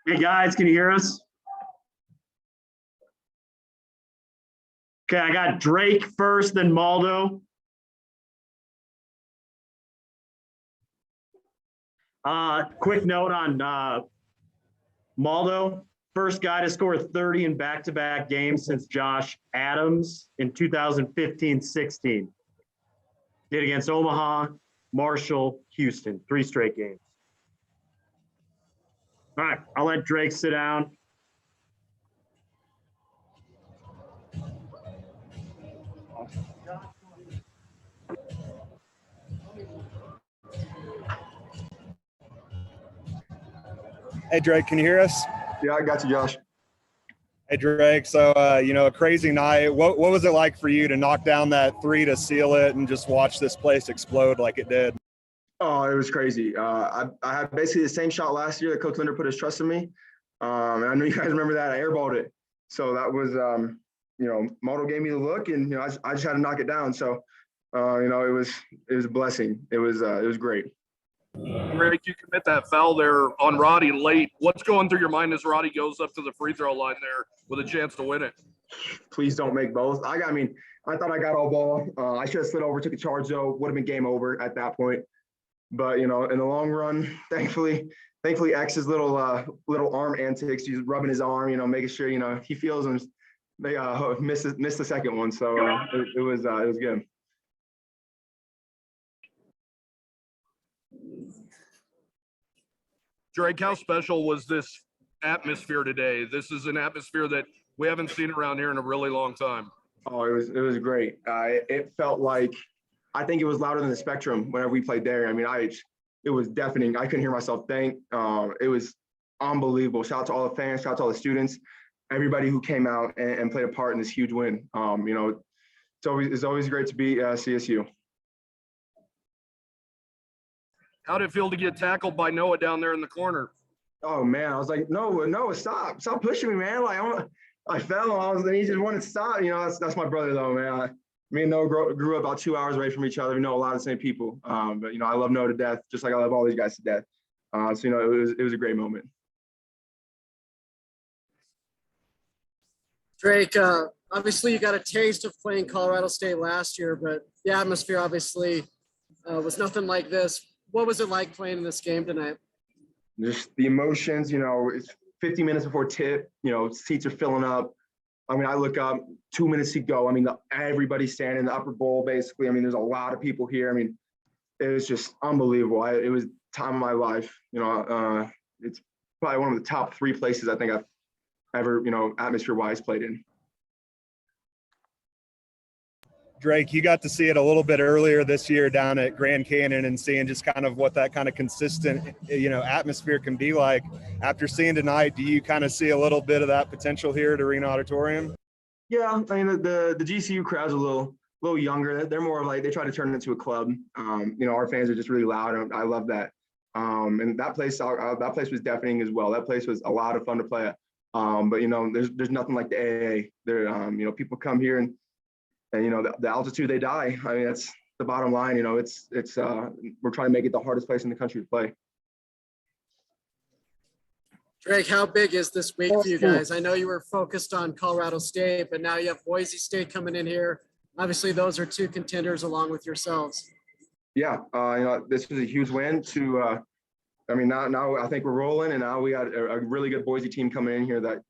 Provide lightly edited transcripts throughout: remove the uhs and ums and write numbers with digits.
Hey guys, can you hear us? Okay, I got Drake first, then Maldo. Quick note on Maldo, first guy to score 30 in back-to-back games since Josh Adams in 2015-16. Did against Omaha, Marshall, Houston, 3 straight games. All right, I'll let Drake sit down. Hey, Drake, can you hear us? Yeah, I got you, Josh. Hey, Drake. So, a crazy night. What was it like for you to knock down that 3 to seal it and just watch this place explode like it did? Oh, it was crazy. I had basically the same shot last year that Coach Linder put his trust in me. And I know you guys remember that. I airballed it. So that was, Maldo gave me the look, and I just had to knock it down. So, it was a blessing. It was great. Drake, you commit that foul there on Roddy late. What's going through your mind as Roddy goes up to the free throw line there with a chance to win it? Please don't make both. I thought I got all ball. I should have slid over, took a charge though. Would have been game over at that point. But in the long run, thankfully X's little arm antics, he's rubbing his arm, making sure he feels and they missed the second one. So it was good. Drake, how special was this atmosphere today? This is an atmosphere that we haven't seen around here in a really long time. Oh, it was great. It felt like, I think it was louder than the Spectrum whenever we played there. I mean, it was deafening. I couldn't hear myself think. It was unbelievable. Shout out to all the fans, shout out to all the students, everybody who came out and played a part in this huge win. It's always great to be CSU. How did it feel to get tackled by Noah down there in the corner? Oh man, I was like, no, stop pushing me, man. Like I fell, and he just wanted to stop. That's my brother though, man. Me and Noah grew up about 2 hours away from each other. We know a lot of the same people. But I love Noah to death, just like I love all these guys to death. It was a great moment. Drake, obviously you got a taste of playing Colorado State last year, but the atmosphere obviously was nothing like this. What was it like playing in this game tonight? Just the emotions, it's 50 minutes before tip, seats are filling up. I mean, I look up, 2 minutes to go. I mean, everybody's standing in the upper bowl, basically. I mean, there's a lot of people here. I mean, it was just unbelievable. It was time of my life. It's probably one of the top 3 places I think I've ever, atmosphere-wise played in. Drake, you got to see it a little bit earlier this year down at Grand Canyon and seeing just kind of what that kind of consistent, atmosphere can be like. After seeing tonight, do you kind of see a little bit of that potential here at Arena Auditorium? Yeah, I mean, the GCU crowd's a little younger. They're more like, they try to turn it into a club. Our fans are just really loud, and I love that. And that place was deafening as well. That place was a lot of fun to play at. But there's nothing like the AA. There, people come here and the altitude they die. I mean, that's the bottom line. We're trying to make it the hardest place in the country to play. Drake, how big is this week for you guys? I know you were focused on Colorado State, but now you have Boise State coming in here. Obviously, those are 2 contenders along with yourselves. Yeah, this was a huge win to. Now I think we're rolling, and now we got a really good Boise team coming in here that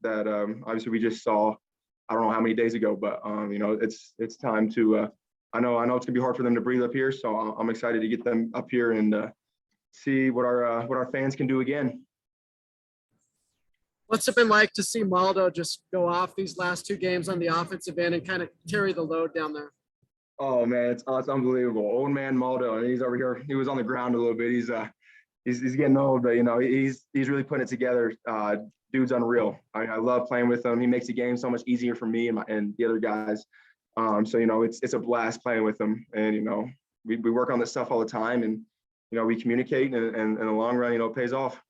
obviously we just saw. I don't know how many days ago, but it's time to. I know it's gonna be hard for them to breathe up here, so I'm excited to get them up here and see what our fans can do again. What's it been like to see Maldo just go off these last 2 games on the offensive end and kind of carry the load down there? Oh man, it's unbelievable. Old man Maldo, and he's over here. He was on the ground a little bit. He's getting old, but he's really putting it together. Dude's unreal. I love playing with him. He makes the game so much easier for me and the other guys. It's a blast playing with him. And we work on this stuff all the time, and we communicate, and in the long run, it pays off.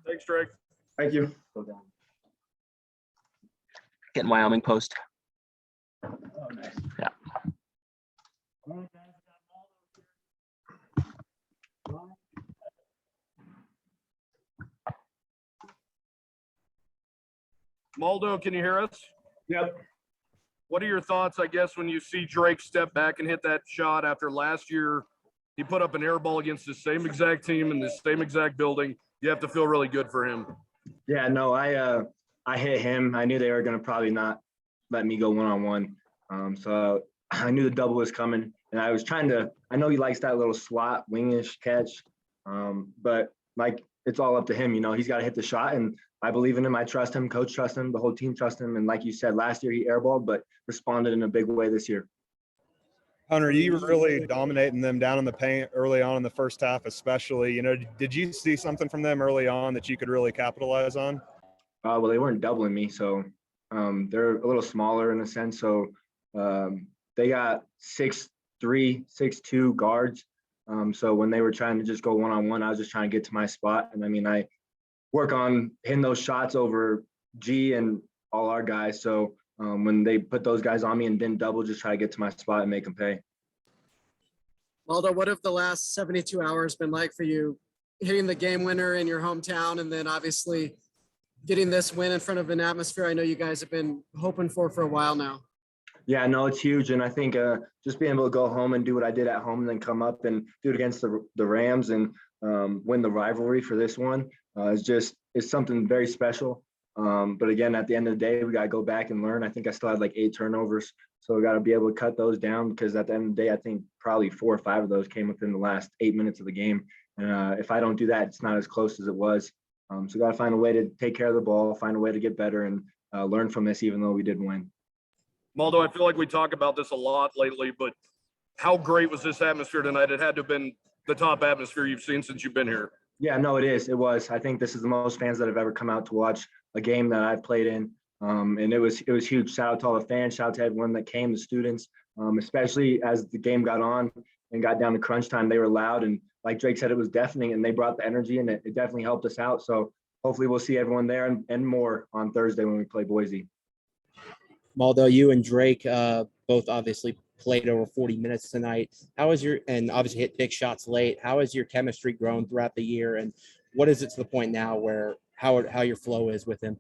Thanks, Drake. Thank you. Getting Wyoming post. Yeah. Maldo, can you hear us? Yep. What are your thoughts, I guess, when you see Drake step back and hit that shot after last year? He put up an air ball against the same exact team in the same exact building. You have to feel really good for him. Yeah, no, I hit him. I knew they were gonna probably not let me go one-on-one. So I knew the double was coming, and I was trying to. I know he likes that little slot wingish catch, but like it's all up to him. You know, he's got to hit the shot, and I believe in him. I trust him. Coach trusts him. The whole team trusts him. And like you said, last year he airballed, but responded in a big way this year. Hunter, you were really dominating them down in the paint early on in the first half, especially. You know, did you see something from them early on that you could really capitalize on? Well, they weren't doubling me, so they're a little smaller in a sense. So they got 6'3", 6'2" guards. So when they were trying to just go one-on-one, I was just trying to get to my spot. And I mean, I work on hitting those shots over G and all our guys. So when they put those guys on me and didn't double, just try to get to my spot and make them pay. Waldo, what have the last 72 hours been like for you, hitting the game winner in your hometown and then obviously getting this win in front of an atmosphere I know you guys have been hoping for a while now? Yeah, no, it's huge. And I think just being able to go home and do what I did at home and then come up and do it against the Rams and win the rivalry for this one is something very special. But again, at the end of the day, we got to go back and learn. I think I still had like 8 turnovers. So we got to be able to cut those down because at the end of the day, I think probably 4 or 5 of those came within the last 8 minutes of the game. And if I don't do that, it's not as close as it was. So we got to find a way to take care of the ball, find a way to get better and learn from this, even though we did win. Maldo, I feel like we talk about this a lot lately, but how great was this atmosphere tonight? It had to have been the top atmosphere you've seen since you've been here. Yeah, no, it is. It was. I think this is the most fans that have ever come out to watch a game that I've played in. And it was huge. Shout out to all the fans. Shout out to everyone that came, the students, especially as the game got on and got down to crunch time. They were loud. And like Drake said, it was deafening and they brought the energy and it definitely helped us out. So hopefully we'll see everyone there and more on Thursday when we play Boise. Maldo, you and Drake both obviously played over 40 minutes tonight. And obviously hit big shots late. How has your chemistry grown throughout the year? And what is it to the point now where how your flow is with him?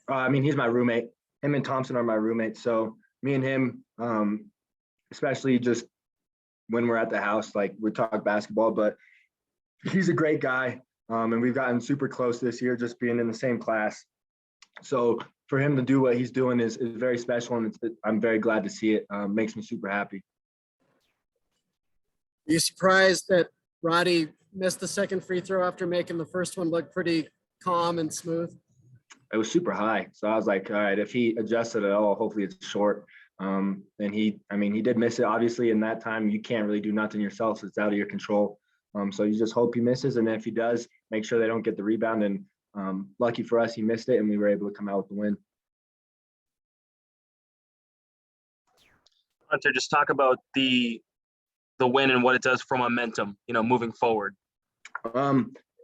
I mean, he's my roommate. Him and Thompson are my roommates. So me and him, especially just when we're at the house, like we talk basketball, but he's a great guy. And we've gotten super close this year just being in the same class. So for him to do what he's doing is very special, and I'm very glad to see it. Makes me super happy. Are you surprised that Roddy missed the second free throw after making the first one look pretty calm and smooth? It was super high, so I was like, all right, if he adjusted at all, hopefully it's short. And he did miss it. Obviously, in that time, you can't really do nothing yourself, so it's out of your control. So you just hope he misses, and if he does, make sure they don't get the rebound. And lucky for us, he missed it, and we were able to come out with the win. Hunter, just talk about the win and what it does for momentum, moving forward.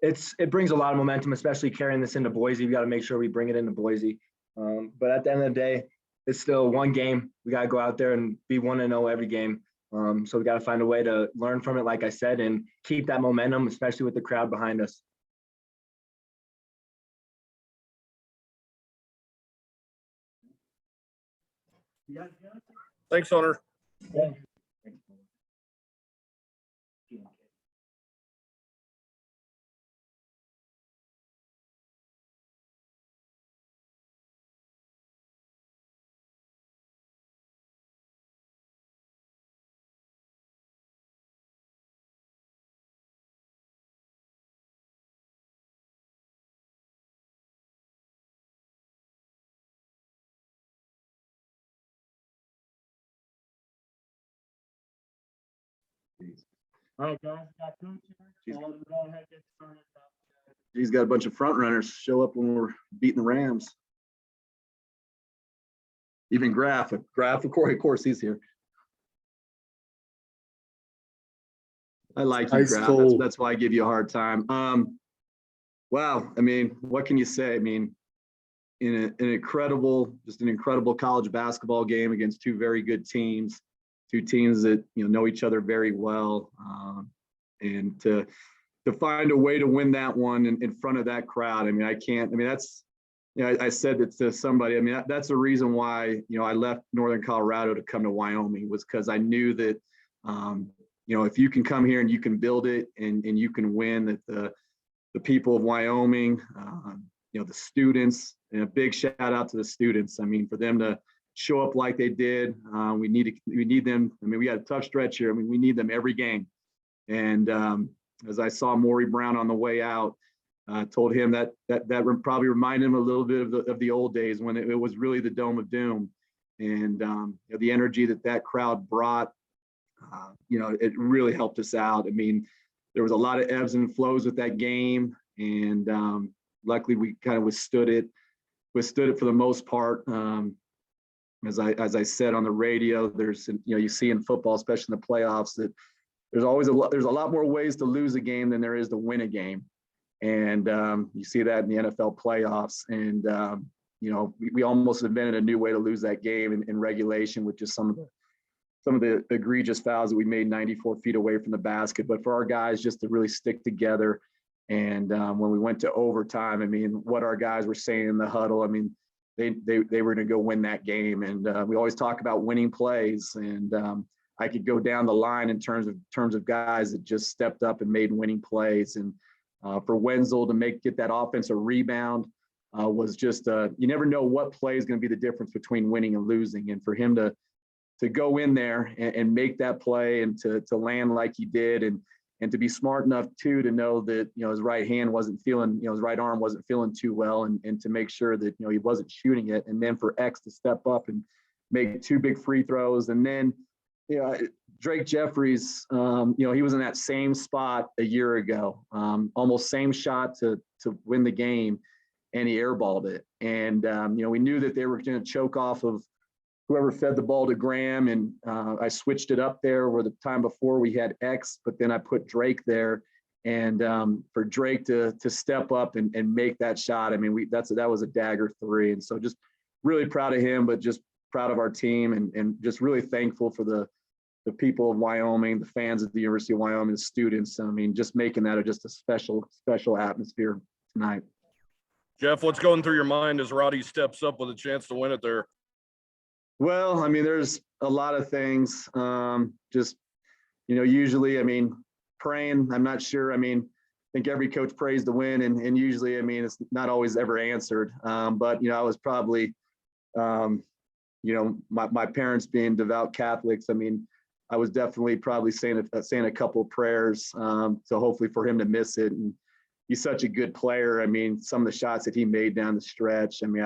It brings a lot of momentum, especially carrying this into Boise. We got to make sure we bring it into Boise. But at the end of the day, it's still one game. We got to go out there and be 1-0 every game. So we got to find a way to learn from it, like I said, and keep that momentum, especially with the crowd behind us. Thanks, Hunter. Yeah. All right, guys, got coach here. Go ahead, get started. He's got a bunch of front runners show up when we're beating the Rams. Even Graf, of course, he's here. I like you, Graf. That's why I give you a hard time. Wow. I mean, what can you say? I mean, in an incredible college basketball game against 2 very good teams, 2 teams that know each other very well, and to find a way to win that one in front of that crowd. I mean, that's I said that to somebody. I mean, that's the reason why, I left Northern Colorado to come to Wyoming, was because I knew that, if you can come here and you can build it and you can win, that the people of Wyoming, the students, and a big shout out to the students. I mean, for them to show up like they did, we need them. I mean, we had a tough stretch here. I mean, we need them every game. And as I saw Maury Brown on the way out, told him that probably reminded him a little bit of the old days when it was really the Dome of Doom, and the energy that crowd brought. It really helped us out. I mean, there was a lot of ebbs and flows with that game, and luckily we kind of withstood it for the most part. As I said on the radio, there's you see in football, especially in the playoffs, that there's a lot more ways to lose a game than there is to win a game. And you see that in the NFL playoffs. And, we almost invented a new way to lose that game in regulation, with just some of the egregious fouls that we made 94 feet away from the basket. But for our guys just to really stick together. And when we went to overtime, I mean, what our guys were saying in the huddle, I mean, they were going to go win that game. And we always talk about winning plays. And I could go down the line in terms of guys that just stepped up and made winning plays. And for Wenzel to get that offensive rebound was just you never know what play is going to be the difference between winning and losing. And for him to go in there and make that play and to land like he did, and to be smart enough too to know that his right hand wasn't feeling, his right arm wasn't feeling too well, and to make sure that he wasn't shooting it, and then for X to step up and make 2 big free throws. And then Drake Jeffries, he was in that same spot a year ago, almost same shot to win the game, and he airballed it. And we knew that they were going to choke off of whoever fed the ball to Graham, and I switched it up there where the time before we had X, but then I put Drake there, and for Drake to step up and make that shot. I mean, that was a dagger 3, and so just really proud of him, but just proud of our team, and just really thankful for the people of Wyoming, the fans at the University of Wyoming, the students. I mean, just making that just a special atmosphere tonight. Jeff, what's going through your mind as Roddy steps up with a chance to win it there? Well, I mean, there's a lot of things. Usually, I mean, praying, I'm not sure. I mean, I think every coach prays to win, and usually, I mean, it's not always ever answered. But I was probably, my parents being devout Catholics, I mean, I was definitely probably saying a couple of prayers to hopefully for him to miss it. And he's such a good player. I mean, some of the shots that he made down the stretch, I mean,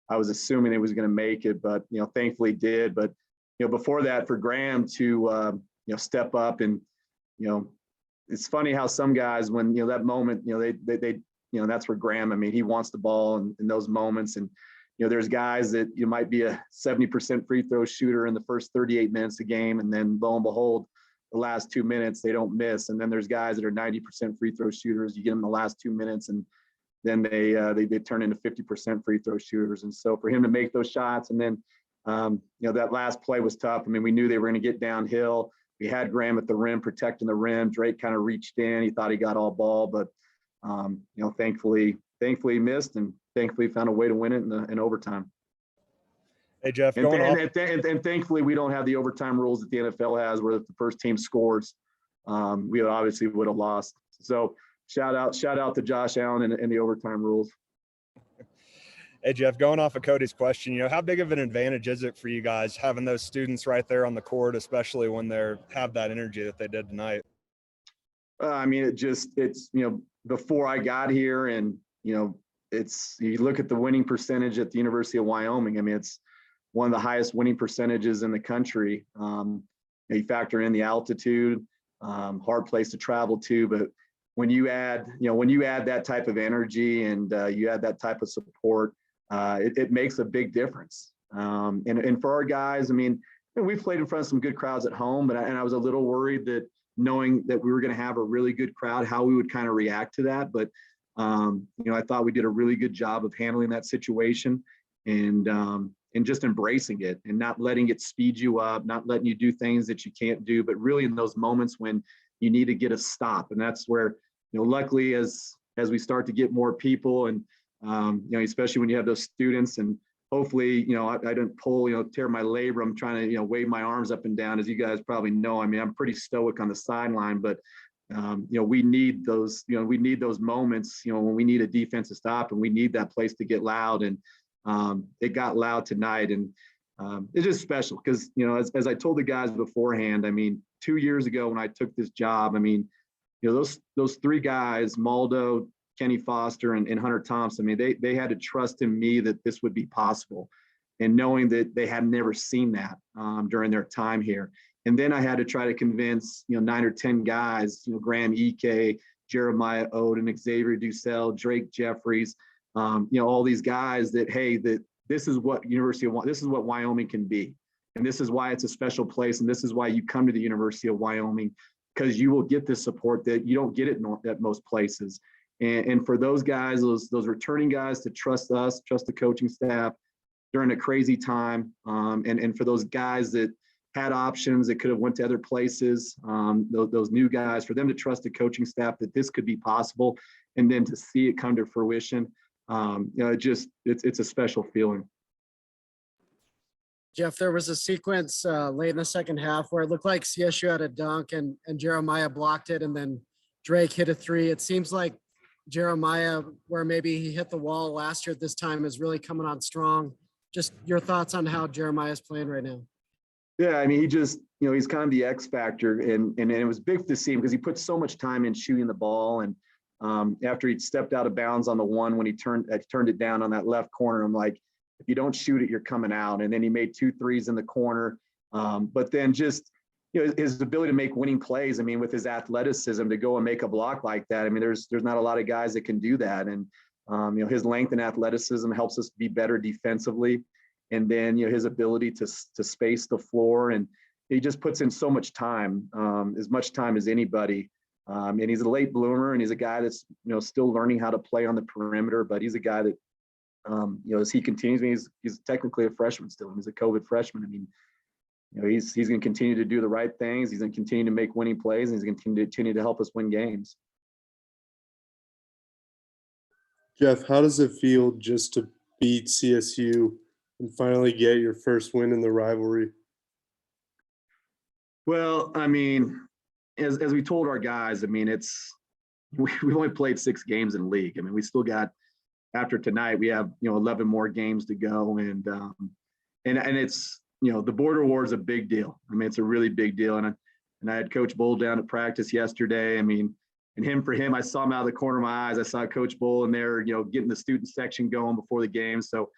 I was assuming he was going to make it, but thankfully did. But before that, for Graham to step up, and it's funny how some guys, when that moment, they that's where Graham, I mean, he wants the ball in those moments. And there's guys that you might be a 70% free throw shooter in the first 38 minutes of the game, and then lo and behold, the last 2 minutes they don't miss. And then there's guys that are 90% free throw shooters. You get them the last 2 minutes, and then they turn into 50% free throw shooters. And so for him to make those shots, and then that last play was tough. I mean, we knew they were going to get downhill. We had Graham at the rim protecting the rim. Drake kind of reached in. He thought he got all ball, but thankfully he missed, and thankfully found a way to win it in overtime. Hey Jeff, and thankfully we don't have the overtime rules that the NFL has, where if the first team scores, we obviously would have lost. So shout out to Josh Allen and the overtime rules. Hey Jeff, going off of Cody's question, how big of an advantage is it for you guys having those students right there on the court, especially when they have that energy that they did tonight? I mean, it's before I got here, and you look at the winning percentage at the University of Wyoming. I mean, it's one of the highest winning percentages in the country. You factor in the altitude, hard place to travel to, but when you add that type of energy, and you add that type of support, it makes a big difference. And for our guys, I mean, we've played in front of some good crowds at home, but I was a little worried that, knowing that we were going to have a really good crowd, how we would kind of react to that. But I thought we did a really good job of handling that situation, and just embracing it, and not letting it speed you up, not letting you do things that you can't do, but really in those moments when you need to get a stop. And that's where, luckily as we start to get more people, and Especially when you have those students. And hopefully, I didn't tear my labrum trying to, wave my arms up and down. As you guys probably know, I mean, I'm pretty stoic on the sideline, but we need those, moments, when we need a defense to stop and we need that place to get loud. And it got loud tonight. And it's just special because, as I told the guys beforehand, I mean, 2 years ago when I took this job, I mean, those three guys, Maldo, Kenny Foster, and Hunter Thompson, I mean, they had to trust in me that this would be possible. And knowing that they had never seen that during their time here. And then I had to try to convince, 9 or 10 guys, Graham Ike, Jeremiah Odin, Xavier Dussel, Drake Jeffries, all these guys that, hey, that this is what this is what Wyoming can be. And this is why it's a special place. And this is why you come to the University of Wyoming, because you will get this support that you don't get at most places. And for those guys, those returning guys to trust us, trust the coaching staff during a crazy time. And for those guys that had options that could have went to other places, those new guys, for them to trust the coaching staff that this could be possible, and then to see it come to fruition, it's a special feeling. Jeff, there was a sequence late in the second half where it looked like CSU had a dunk and Jeremiah blocked it, and then Drake hit a three. It seems like Jeremiah, where maybe he hit the wall last year at this time, is really coming on strong. Just your thoughts on how Jeremiah is playing right now. Yeah, I mean, he just, he's kind of the X factor, and it was big to see him because he put so much time in shooting the ball. And after he stepped out of bounds on the one when he turned it down on that left corner, I'm like, if you don't shoot it, you're coming out. And then he made 2 threes in the corner. But then just, his ability to make winning plays. I mean, with his athleticism to go and make a block like that. I mean, there's not a lot of guys that can do that. And, his length and athleticism helps us be better defensively. And then, his ability to space the floor. And he just puts in so much time, as much time as anybody. And he's a late bloomer, and he's a guy that's, still learning how to play on the perimeter. But he's a guy that, as he continues, he's technically a freshman still. He's a COVID freshman. I mean, he's going to continue to do the right things. He's going to continue to make winning plays, and he's going to continue to help us win games. Jeff, how does it feel just to beat CSU and finally get your first win in the rivalry? Well, I mean, as we told our guys, I mean, we've only played 6 games in league. I mean, we still got, after tonight, we have 11 more games to go, and it's the border war is a big deal. I mean, it's a really big deal, and I had Coach Bull down at practice yesterday. I mean, and for him, I saw him out of the corner of my eyes. I saw Coach Bull in there, getting the student section going before the game. So,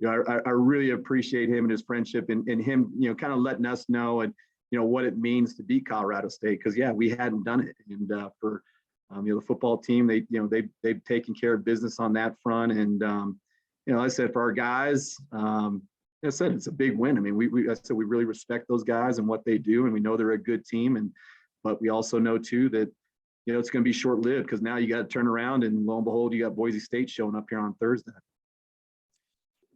I really appreciate him and his friendship, and him, kind of letting us know and what it means to beat Colorado State, because we hadn't done it, and for the football team, they've taken care of business on that front. And, I said, for our guys, I said, it's a big win. I mean, we really respect those guys and what they do, and we know they're a good team. But we also know too that, it's going to be short lived, because now you got to turn around, and lo and behold, you got Boise State showing up here on Thursday.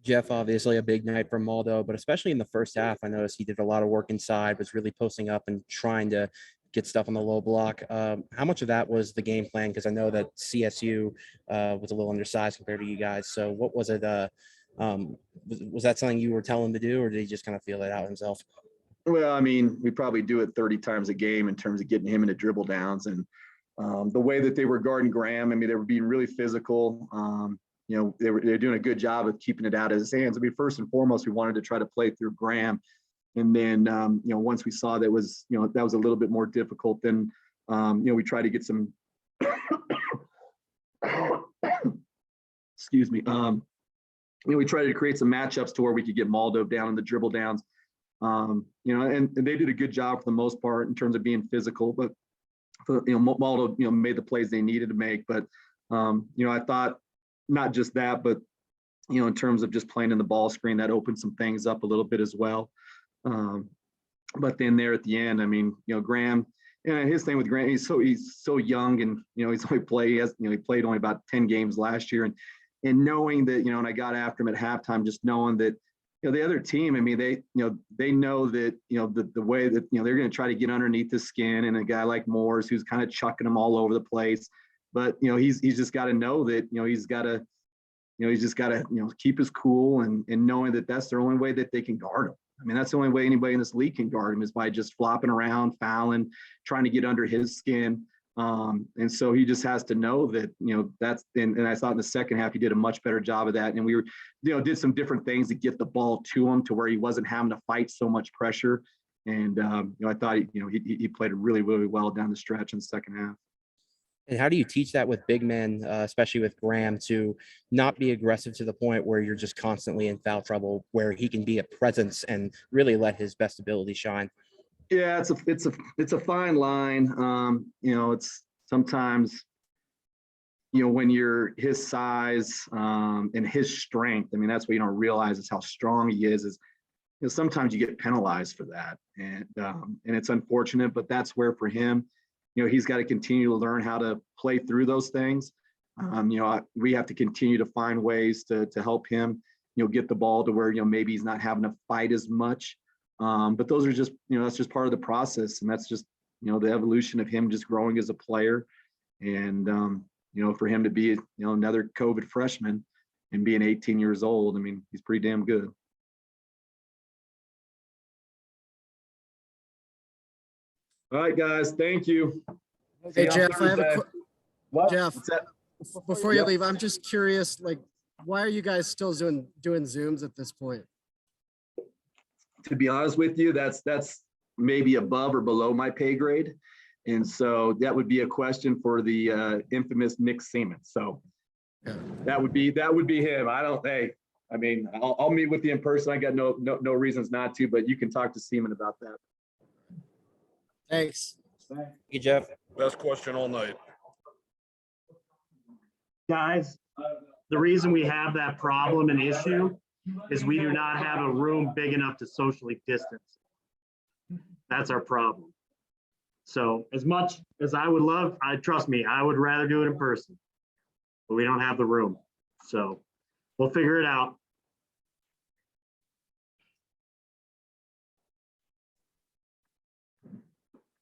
Jeff, obviously a big night for Maldo, but especially in the first half, I noticed he did a lot of work inside, was really posting up and trying to get stuff on the low block. How much of that was the game plan? Because I know that CSU was a little undersized compared to you guys. So what was it? Was that something you were telling him to do, or did he just kind of feel it out himself? Well, I mean, we probably do it 30 times a game in terms of getting him into dribble downs. And the way that they were guarding Graham, I mean, they were being really physical. They're doing a good job of keeping it out of his hands. I mean, first and foremost, we wanted to try to play through Graham. And then, once we saw that was a little bit more difficult, then, we tried to get some, excuse me. We tried to create some matchups to where we could get Maldo down in the dribble downs. And they did a good job for the most part in terms of being physical, but Maldo, made the plays they needed to make. But, I thought not just that, but, in terms of just playing in the ball screen, that opened some things up a little bit as well. But then there at the end, I mean, Graham, his thing with Graham, he's so young, and, he's only played, he played only about 10 games last year. And knowing that, and I got after him at halftime, just knowing that, the other team, I mean, they know that, the way that, they're going to try to get underneath the skin, and a guy like Morris, who's kind of chucking them all over the place. But, he's just got to know that, he's got to, he's just got to, keep his cool and knowing that that's the only way that they can guard him. I mean, that's the only way anybody in this league can guard him is by just flopping around, fouling, trying to get under his skin. And so he just has to know that, that's, and I thought in the second half, he did a much better job of that. And we were, did some different things to get the ball to him to where he wasn't having to fight so much pressure. And, I thought, he played really, really well down the stretch in the second half. And how do you teach that with big men, especially with Graham, to not be aggressive to the point where you're just constantly in foul trouble, where he can be a presence and really let his best ability shine? Yeah, it's a fine line. It's sometimes, when you're his size and his strength, I mean, that's what you don't realize is how strong he is sometimes you get penalized for that. And it's unfortunate, but that's where for him, he's got to continue to learn how to play through those things. We have to continue to find ways to help him, get the ball to where, maybe he's not having to fight as much. But those are just, that's just part of the process. And that's just, the evolution of him just growing as a player. And, for him to be, another COVID freshman and being 18 years old, I mean, he's pretty damn good. All right, guys. Thank you. Hey, Jeff, I have a What? Jeff, What's that? before you leave, I'm just curious, like, why are you guys still doing Zooms at this point? To be honest with you, that's maybe above or below my pay grade. And so that would be a question for the infamous Nick Seaman. So Yeah. that would be him. I'll meet with you in person. I got no reasons not to, but you can talk to Seaman about that. Thanks. Thank you, Jeff. Best question all night. Guys, the reason we have that problem and issue is we do not have a room big enough to socially distance. That's our problem. So as much as I would love, trust me, I would rather do it in person, but we don't have the room. So we'll figure it out.